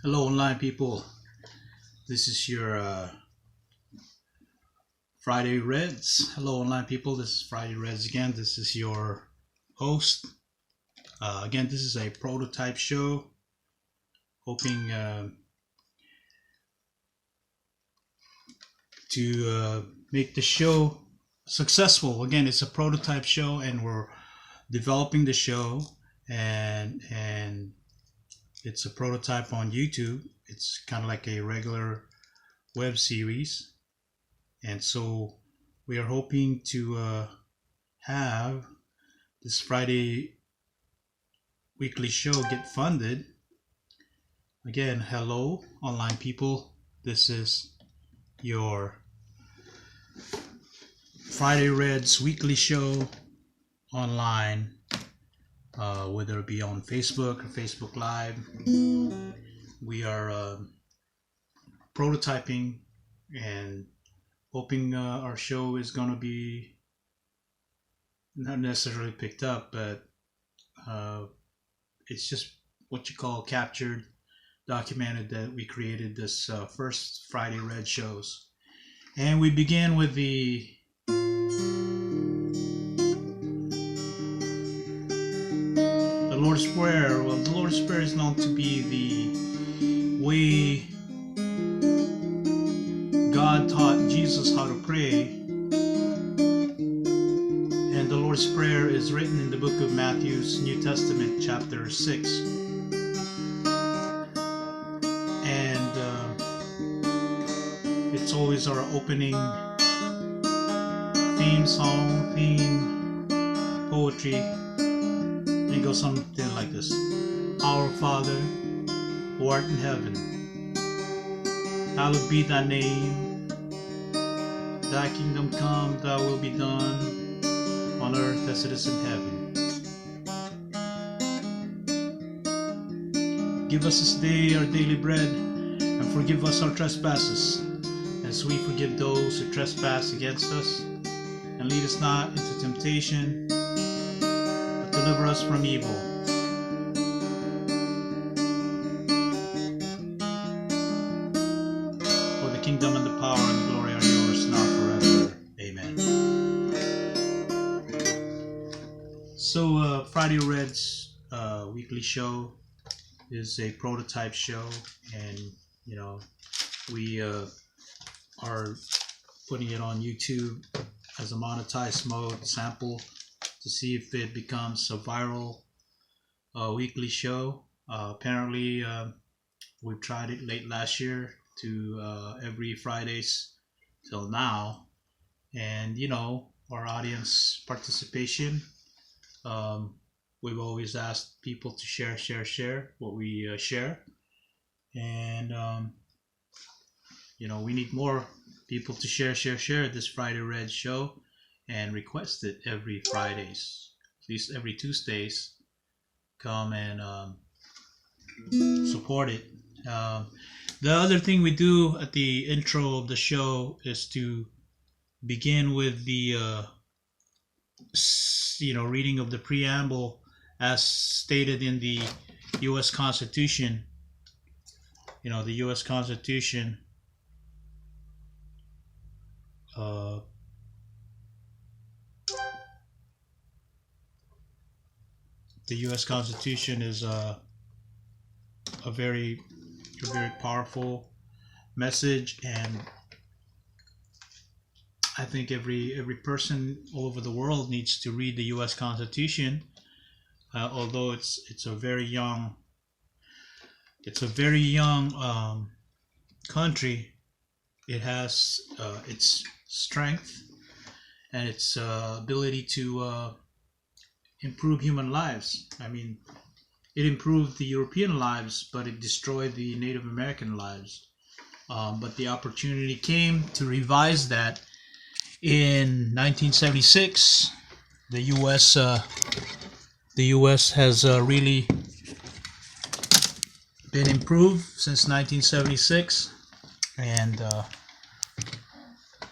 Hello online people, this is your Friday Reds. Hello online people, this is Friday Reds again. This is your host. Again, this is a prototype show, hoping to make the show successful. Again, it's a prototype show and we're developing the show, and it's a prototype on YouTube. It's kind of like a regular web series, and so we are hoping to have this Friday weekly show get funded. Again, hello online people, this is your Friday Reds weekly show online, whether it be on Facebook or Facebook Live. We are prototyping and hoping our show is going to be not necessarily picked up, but it's just what you call captured, documented, that we created this first Friday Red shows. And we begin with the Lord's Prayer. Well, the Lord's Prayer is known to be the way God taught Jesus how to pray. And the Lord's Prayer is written in the book of Matthew's New Testament, chapter 6. And it's always our opening theme song, theme poetry. It goes something like this: Our Father, who art in heaven, hallowed be thy name. Thy kingdom come, thy will be done, on earth as it is in heaven. Give us this day our daily bread, and forgive us our trespasses, as we forgive those who trespass against us. And lead us not into temptation, but deliver us from evil. For the kingdom and the power and the glory are yours, now forever. Amen. So Friday Reds weekly show is a prototype show, and we are putting it on YouTube as a monetized mode sample to see if it becomes a viral weekly show. Apparently we tried it late last year to every Fridays till now, and our audience participation, we've always asked people to share what we share, and we need more people to share this Friday Red show, and request it every Fridays, at least every Tuesdays. Come and support it. The other thing we do at the intro of the show is to begin with the reading of the preamble as stated in the U.S. Constitution. The U.S. Constitution the U.S. Constitution is a very powerful message, and I think every person all over the world needs to read the U.S. Constitution. Although it's a very young country, it has its strength and its ability to improve human lives. I mean, it improved the European lives, but it destroyed the Native American lives. But the opportunity came to revise that in 1976. The U.S. has really been improved since 1976, and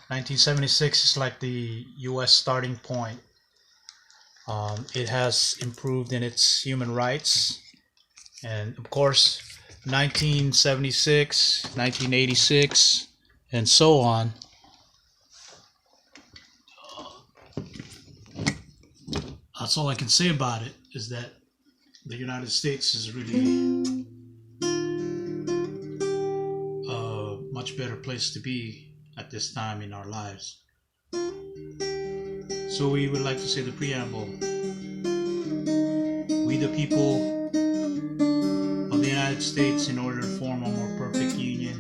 1976 is like the U.S. starting point. It has improved in its human rights, and of course 1976, 1986, and so on. That's all I can say about it, is that the United States is really a much better place to be at this time in our lives. So we would like to say the preamble. We the people of the United States, in order to form a more perfect union,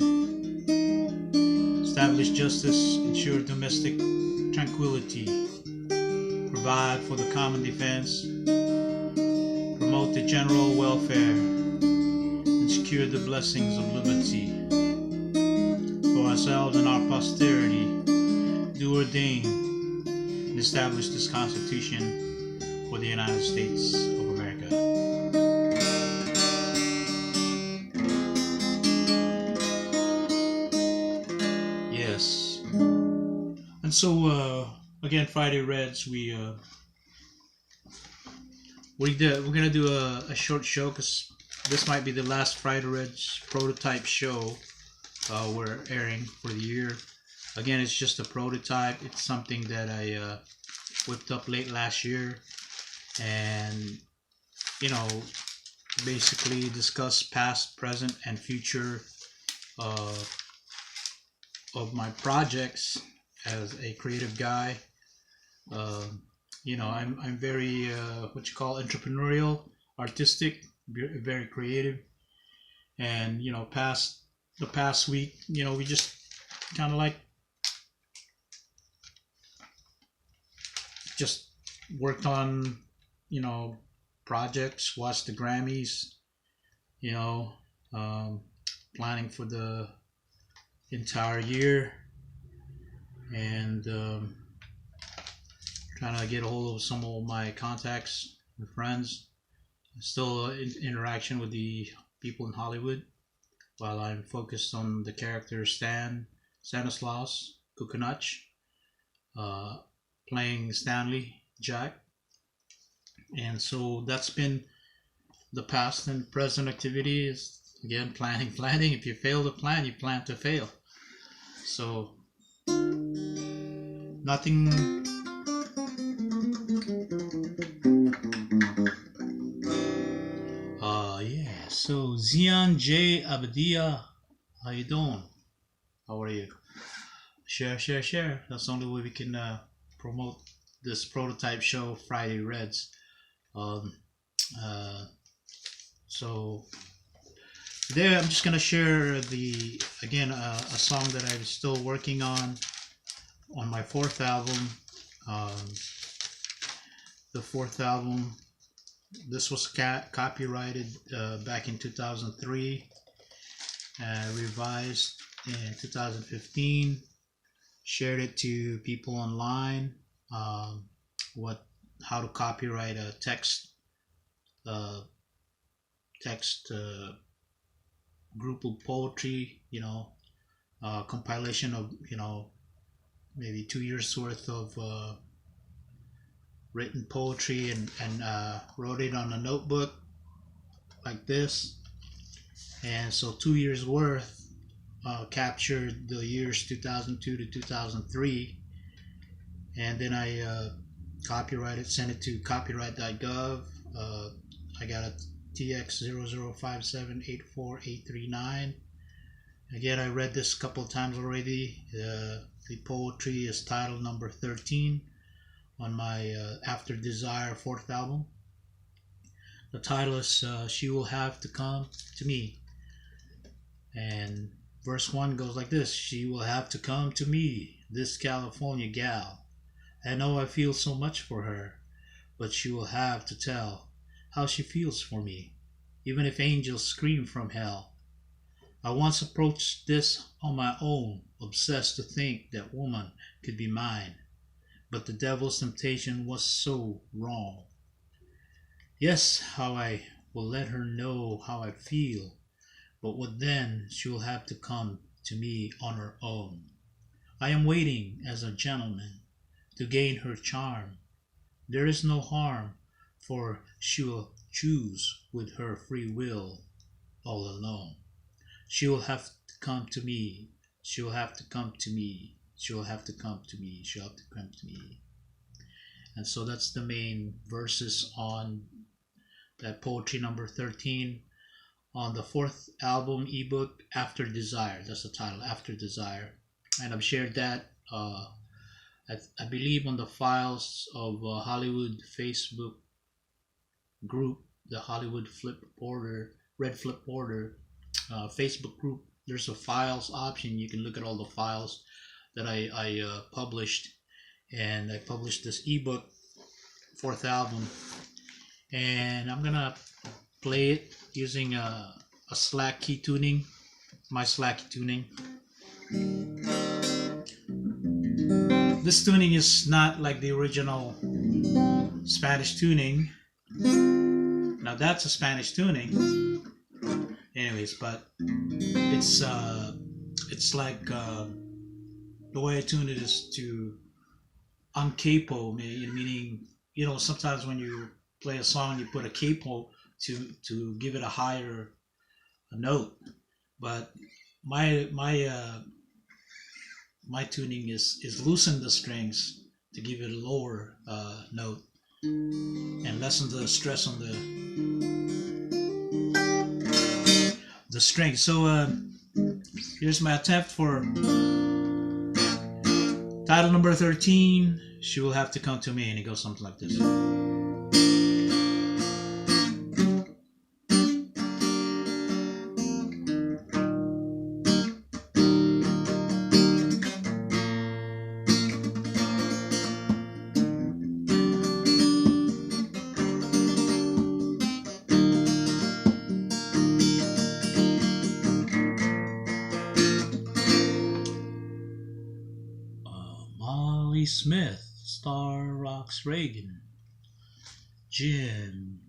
establish justice, ensure domestic tranquility, provide for the common defense, promote the general welfare, and secure the blessings of liberty for ourselves and our posterity, do ordain and establish this Constitution for the United States of America. Yes. And so, again, Friday Reds, we're gonna do a short show, because this might be the last Friday Reds prototype show we're airing for the year. Again, it's just a prototype. It's something that I whipped up late last year, and basically discuss past, present, and future of my projects as a creative guy. I'm very what you call entrepreneurial, artistic, very creative, and the past week, we just kind of like just worked on projects, watched the Grammys, planning for the entire year, and trying to get a hold of some of my contacts and friends. Still in interaction with the people in Hollywood, while I'm focused on the character Stanislaus Kukunach, playing Stanley Jack. And so that's been the past and present activity. Is again planning. If you fail to plan, you plan to fail. So nothing. Yeah. So Zion J Abadia, how you doing? How are you? Share. That's the only way we can promote this prototype show, Friday Reds. So today I'm just gonna share a song that I'm still working on my fourth album. The fourth album. This was copyrighted back in 2003, revised in 2015. Shared it to people online. How to copyright a text group of poetry. Compilation of maybe 2 years worth of written poetry, and wrote it on a notebook like this. And so 2 years worth captured the years 2002 to 2003, and then I copyrighted, sent it to copyright.gov. I got a TX 005784839. Again, I read this a couple of times already. The poetry is title number 13 on my After Desire fourth album. The title is She Will Have to Come to Me. And verse 1 goes like this: She will have to come to me, this California gal. I know I feel so much for her, but she will have to tell how she feels for me, even if angels scream from hell. I once approached this on my own, obsessed to think that woman could be mine, but the devil's temptation was so wrong. Yes, how I will let her know how I feel, but what then? She will have to come to me on her own. I am waiting as a gentleman to gain her charm. There is no harm, for she will choose with her free will all alone. She will have to come to me. She will have to come to me. She will have to come to me. She'll have to come to me. And so that's the main verses on that poetry number 13 on the fourth album ebook, After Desire. That's the title, After Desire. And I've shared that, I believe, on the files of Hollywood Facebook group, the Hollywood Red Flip Order Facebook group. There's a files option. You can look at all the files that I published. And I published this ebook, fourth album. And I'm going to play it using a slack key tuning, my slack key tuning. This tuning is not like the original Spanish tuning. Now that's a Spanish tuning. Anyways, but it's like the way I tune it is to uncapo, meaning, you know, sometimes when you play a song you put a capo to give it a higher note, but my tuning is loosen the strings to give it a lower note and lessen the stress on the string. So here's my attempt for title number 13, She Will Have to Come to Me, and it goes something like this. Smith, Star Rocks Reagan, Jim.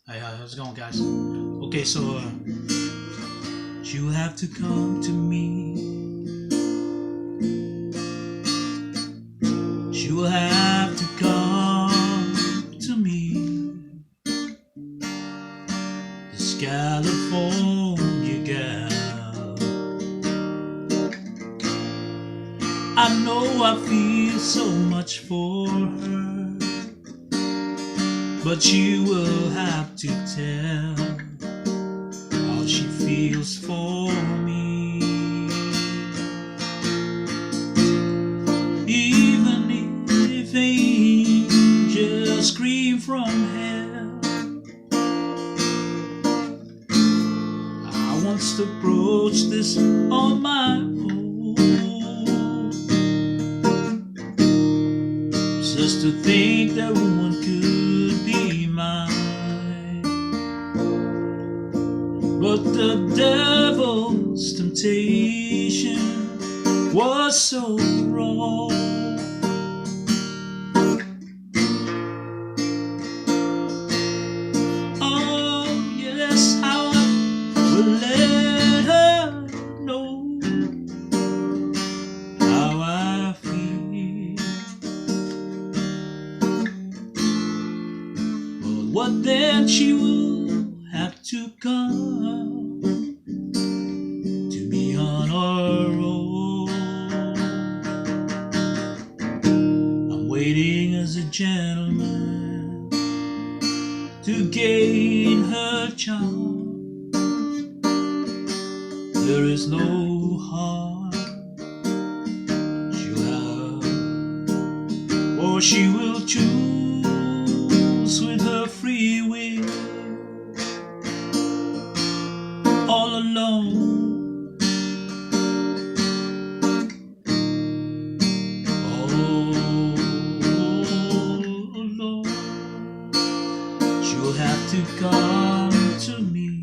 Hey, how's it going, guys? Okay, so she will have to come to me. She will have to come to me. This California gal, I know I feel so much for her, but she will have to tell how she feels for me. Even if angels scream from hell, I want to approach this on my own. Just to think that woman could be mine, but the devil's temptation was so wrong. Oh yes, how I will let her know how I feel. But then she will have to come to me on her own. I'm waiting as a gentleman to gain her charm. There is no harm she'll have, or she will choose with her free will all alone. All alone. She'll have to come to me.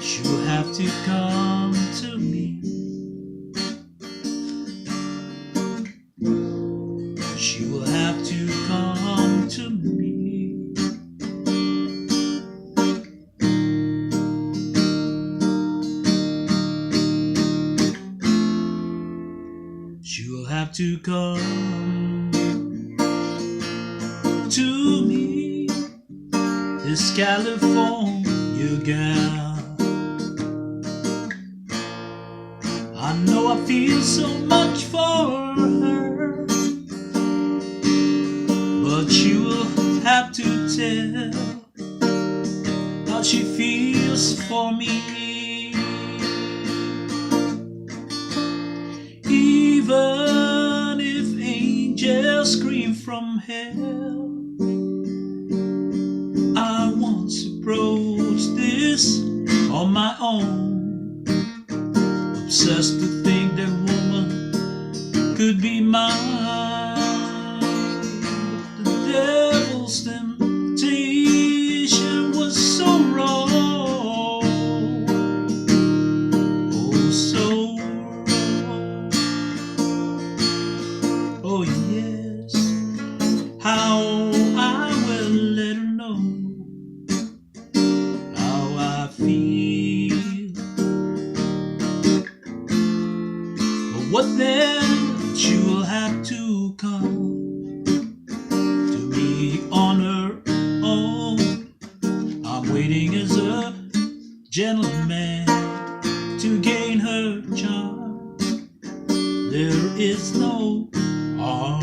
She'll have to come to me. have to come to me, this California gal. I know I feel so much for her, but you will have to tell how she feels for me. Even if angels scream from hell, I once approached this on my own, obsessed to think that woman could be mine. But the devil's temptation was so wrong, oh so wrong. Oh yes, how I will let her know how I feel. But what then? She will have to come to me on her own. I'm waiting as a gentleman to gain her charm. There is no harm,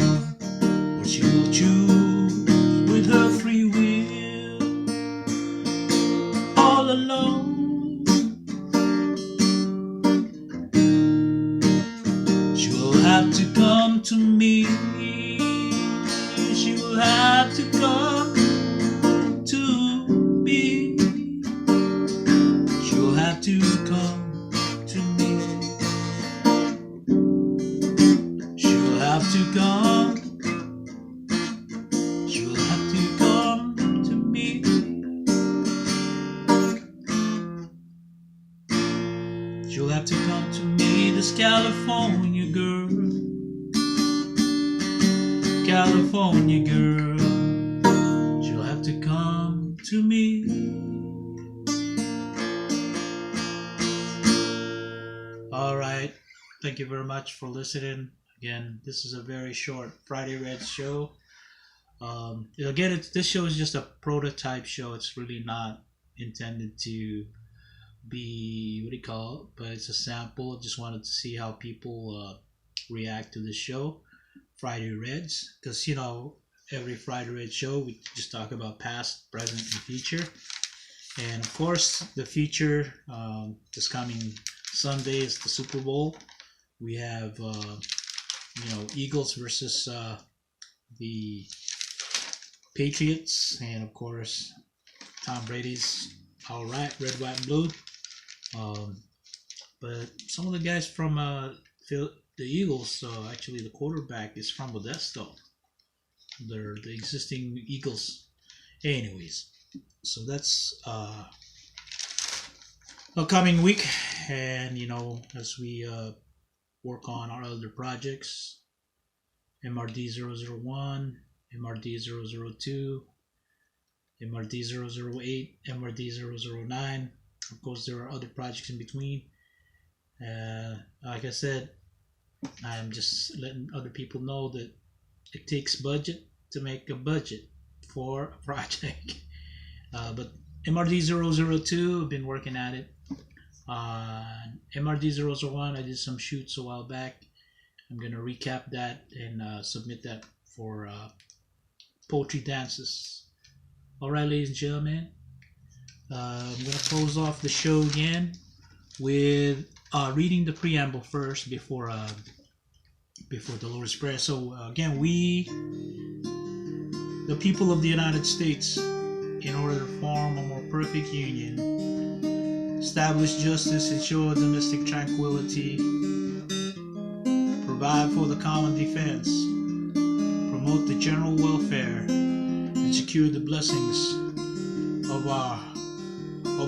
but she will choose with her free will. All alone, she will have to come to me. She will have to come to me. She will have to come to me. She will have to come. She will have to come to me. She'll have to come to me, this California girl. California girl. She'll have to come to me. Alright, thank you very much for listening. Again, this is a very short Friday Reds show. Again, this show is just a prototype show. It's really not intended to be, what do you call it, but it's a sample. I just wanted to see how people react to the show, Friday Reds, because you know, every Friday Red show we just talk about past, present, and future. And of course, the future, this coming Sunday is the Super Bowl. We have you know, Eagles versus the Patriots, and of course Tom Brady's all right, red, white, and blue. But some of the guys from the Eagles, actually the quarterback is from Modesto. They're the existing Eagles. Anyways, so that's upcoming week, and you know, as we work on our other projects, MRD001, MRD002, MRD008, MRD009. Of course, there are other projects in between. Like I said, I'm just letting other people know that it takes budget to make a budget for a project. But MRD002, I've been working at it. MRD001, I did some shoots a while back. I'm going to recap that and submit that for poetry dances. Alright, ladies and gentlemen, I'm going to close off the show again with reading the preamble first before the Lord's Prayer. So again, we, the people of the United States, in order to form a more perfect union, establish justice, ensure domestic tranquility, provide for the common defense, promote the general welfare, and secure the blessings of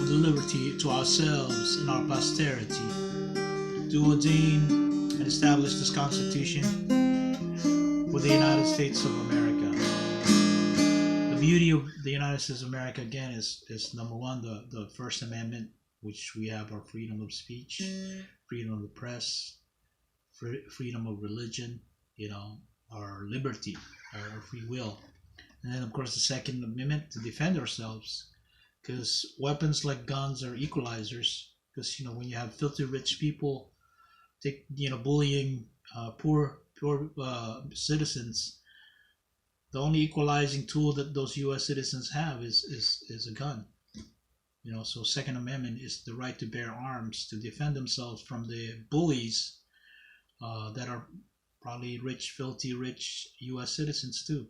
the liberty to ourselves and our posterity, do ordain and establish this Constitution for the United States of America. The beauty of the United States of America, again, is number one, the First Amendment, which we have our freedom of speech, freedom of the press, freedom of religion, our liberty, our free will. And then, of course, the Second Amendment to defend ourselves, because weapons like guns are equalizers. Because when you have filthy rich people, bullying poor citizens, the only equalizing tool that those U.S. citizens have is a gun. So Second Amendment is the right to bear arms to defend themselves from the bullies that are probably rich, filthy rich U.S. citizens too.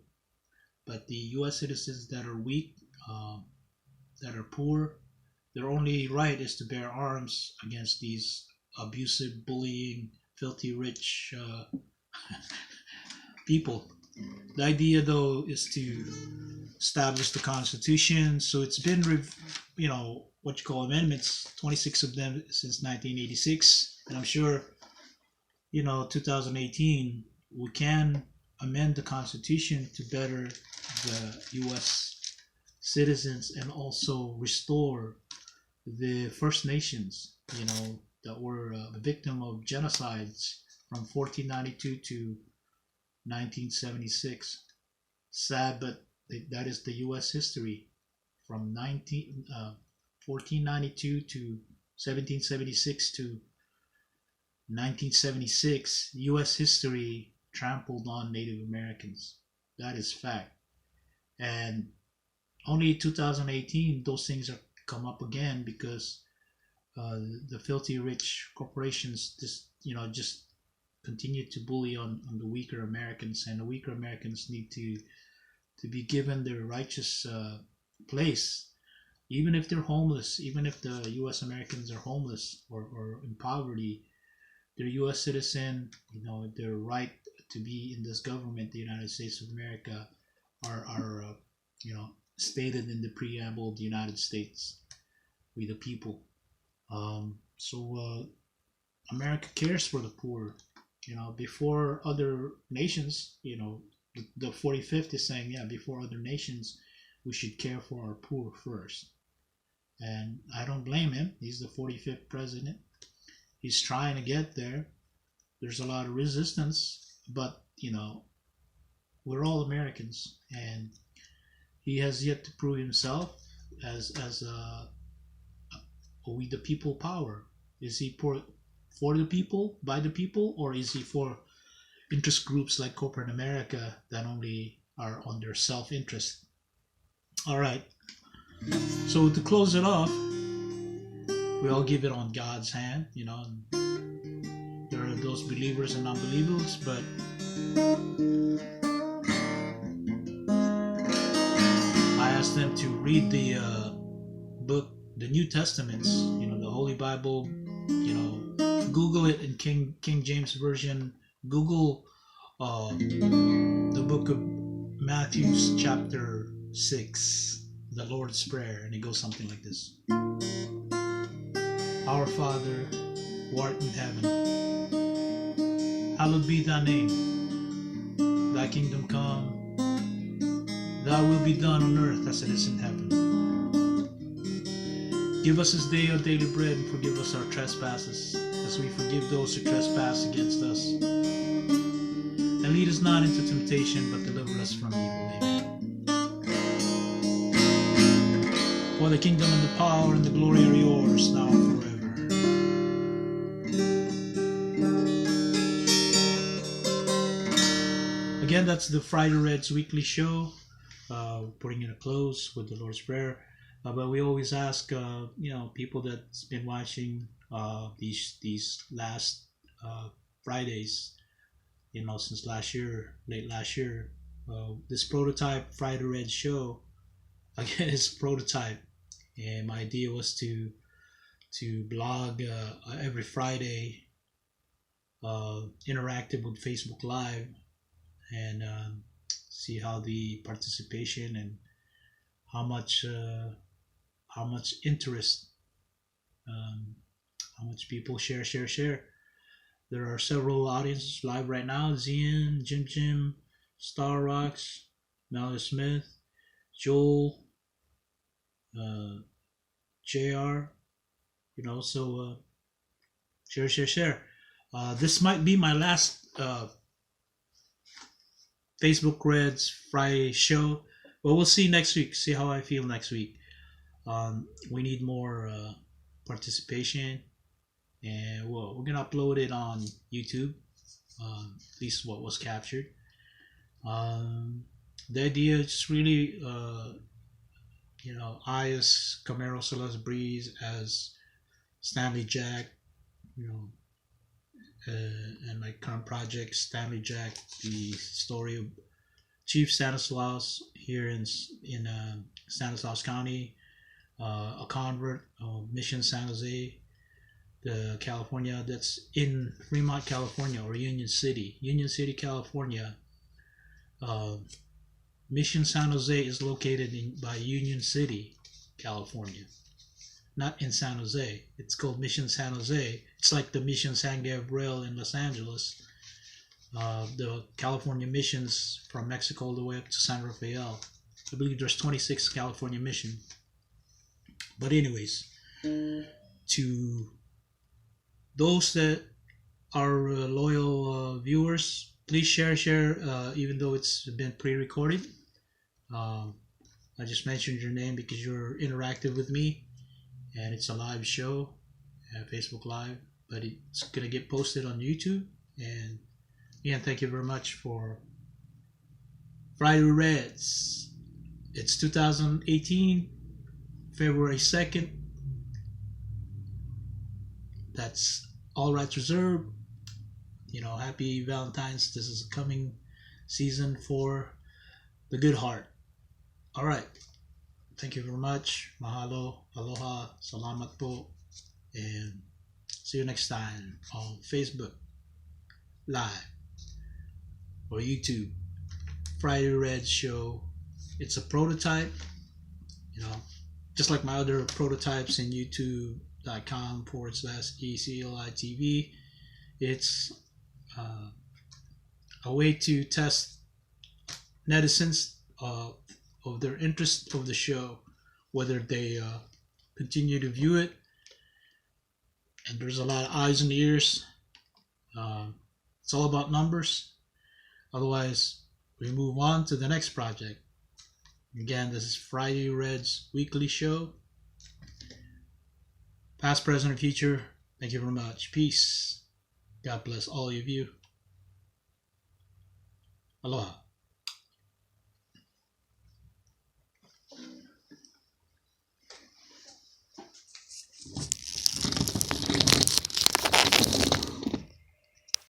But the U.S. citizens that are weak, that are poor, their only right is to bear arms against these abusive, bullying, filthy rich people. The idea, though, is to establish the Constitution. So it's been, what you call amendments, 26 of them since 1986. And I'm sure, 2018, we can amend the Constitution to better the U.S. citizens and also restore the First Nations, that were a victim of genocides from 1492 to 1976. Sad, but that is the U.S. history from 1492 to 1776 to 1976. U.S. history trampled on Native Americans. That is fact. And only 2018 those things are come up again because the filthy rich corporations just continue to bully on the weaker Americans, and the weaker Americans need to be given their righteous place, even if they're homeless, even if the U.S. Americans are homeless or in poverty. They're U.S. citizen, their right to be in this government, the United States of America, are stated in the preamble of the United States. We the people. So America cares for the poor. Before other nations, the 45th is saying, before other nations, we should care for our poor first. And I don't blame him. He's the 45th president. He's trying to get there. There's a lot of resistance, but we're all Americans, and he has yet to prove himself as a we the people power. Is he for the people, by the people, or is he for interest groups like corporate America that only are on their self-interest? All right. So to close it off, we all give it on God's hand, There are those believers and unbelievers, but I asked them to read the book, the New Testaments, the Holy Bible, Google it in King James Version. Google the book of Matthew chapter 6, the Lord's Prayer, and it goes something like this. Our Father, who art in heaven, hallowed be thy name. Thy kingdom come, thy will be done on earth as it is in heaven. Give us this day our daily bread, and forgive us our trespasses, as we forgive those who trespass against us. And lead us not into temptation, but deliver us from evil. Amen. For the kingdom and the power and the glory are yours, now and forever. Again, that's the Friday Reds weekly show. Putting in a close with the Lord's Prayer. But we always ask, people that's been watching these last Fridays, since late last year, this prototype Friday Reds show, again, is prototype. And my idea was to blog every Friday, interactive with Facebook Live, and see how the participation and how much interest, how much people share. There are several audiences live right now: Zian, Jim, Star Rocks, Mallory Smith, Joel, JR, so share. This might be my last Facebook Reds Friday show. But we'll see next week. See how I feel next week. We need more participation, and we're gonna upload it on YouTube. At least what was captured. The idea is really, I as Camaro Celeste Breeze, as Stanley Jack, you know, and my current project, Stanley Jack, the story of Chief Stanislaus here in Stanislaus County, a convert of Mission San Jose, the California, that's in Fremont, California, or Union City, California. Mission San Jose is located by Union City, California, not in San Jose. It's called Mission San Jose. It's like the Mission San Gabriel in Los Angeles. The California missions from Mexico all the way up to San Rafael. I believe there's 26 California mission. But anyways, to those that are loyal viewers, please share, even though it's been pre-recorded. I just mentioned your name because you're interactive with me, and it's a live show, Facebook Live, but it's gonna get posted on YouTube. And again, thank you very much for Friday Reds. It's 2018, February 2nd. That's all rights reserved. Happy Valentine's. This is a coming season for the good heart. All right. Thank you very much. Mahalo, aloha, salamat po, and see you next time on Facebook Live or YouTube. Friday Red Show. It's a prototype, just like my other prototypes in youtube.com/eCELi TV. It's a way to test netizens of their interest of the show, whether they continue to view it. And there's a lot of eyes and ears. It's all about numbers. Otherwise, we move on to the next project. Again, this is Friday Reds weekly show. Past, present, and future. Thank you very much. Peace. God bless all of you. Aloha.